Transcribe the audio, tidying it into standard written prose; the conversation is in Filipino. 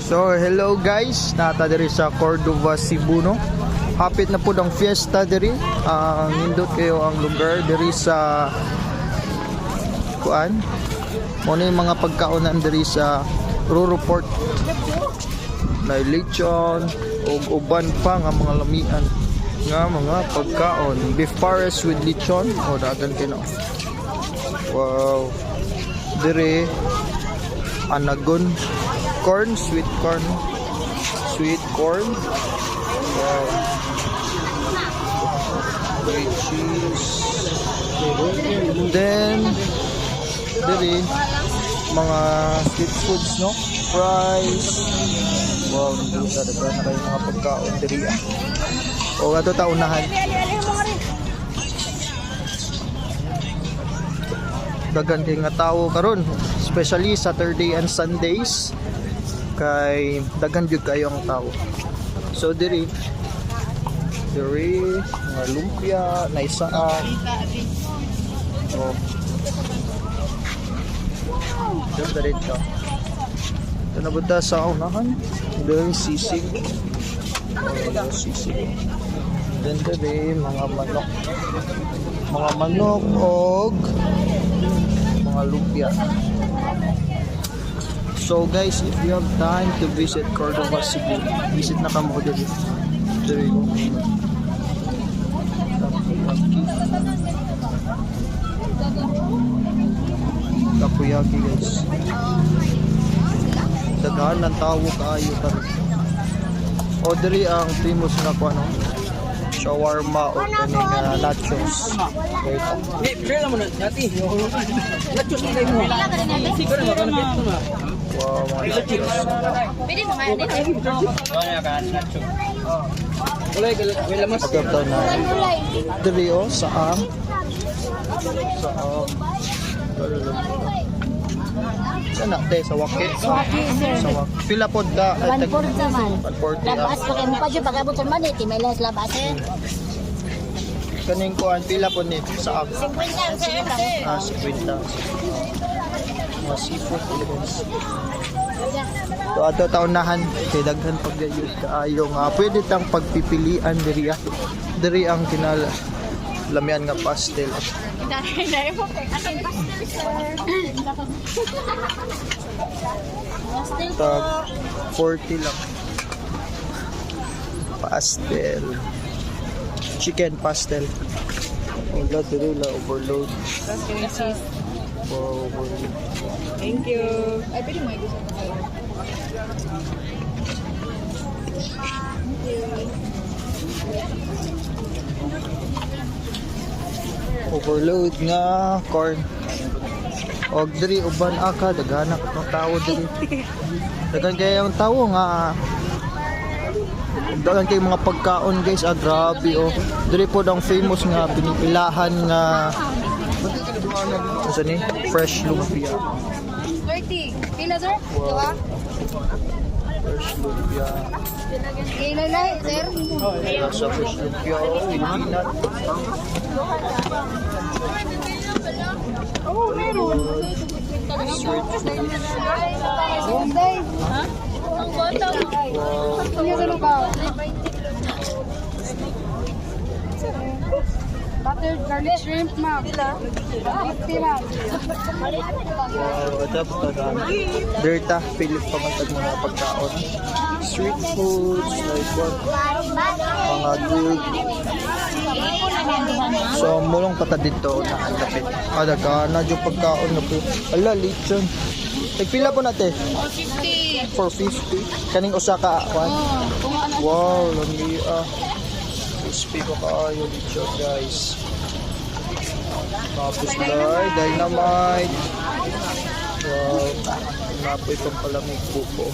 So, hello guys, nata diri sa Cordova, Cebu, no? Hapit na po ang fiesta diri. Nindot kayo ang lugar diri sa kuan. Muna yung mga pagkaonan diri sa Ruro Port. Na lechon o uban pa nga mga lamian nga mga pagkaon. Beef pares with lechon. O, dagan kayo. Wow. Diri anagon corn, sweet corn. Wow. Great cheese. Then diri mga street foods, no? Fries. Wow, dito sa dagan na kayo mga pagkaon diri. O ato ta unahan. Dagan kay nga tawo karon, especially Saturday and Sundays kay dagan jud kayo ang tawo. So diri mga lumpia, naisaan. Oh. Diyan diretso. Ito na buta sa unahan. Doon sisig. Sisig. Then diri mga manok. Mga manok og mga lumpia. So guys, if you have time to visit Cordova, Cebu, visit na kamo dito. Diri ko. Takoyaki guys. Daghan ng tawo kaayo karon. O diri ang famous na ko ano, shawarma o kaning nachos. Wait. Pila mo na dati. Nachos na mo. Siguro makanapit mo na. Wow, mga nachos. Pwede mo nga dito. Kaya ka nachos. Wala mas. Pagkataw na. Diri o saan? Sana te sa wakit. Sa wakit. Pila pod ka? 140 man. 140. Labas pa kayo pa dyan pag-abot sa manit. May less labas eh. Kaning kuan pila pod ni sa ako. 50. 50. Mga seafood guys. So ato taunahan kay daghan paggayud kaayo nga pwede tang pagpipilian diri. Diri ang lamian nga pastel. Dahil mo aking pastel. Tag 40 lang. Pastel. Chicken pastel. Wala diri la overload. Wow, overload. Thank you. Ay, pwede mo gusto ko. Overload nga corn. Og diri uban aka daghanak ng tawo diri. Daghan kay ang tawo nga daghan kay mga pagkaon guys, grabe oh. Diri pod ang famous nga pinipilahan nga ano ni fresh lumpia. 30. Pila sir? Diba? Fresh lumpia. Ilay, sir. Sa fresh lumpia oh, pinat. Oh, meron. Sunday. Ha? Ang bata mo. Ano sa lugaw? Buttered garlic shrimp, ma'am. 50, ma'am. Dirta, pilit pa matag mga pagkaon. Street foods, like what? Mga good. So, mulong pata dito na ang kapit. Daga na yung pagkaon na po. Ala, lechon. Nagpila po natin? 50. 450. Kaning Osaka, kwan? Wow, lami crispy ko kaayo lechon, guys. Tapos dynamite. Wow, napoy pang palamig buko.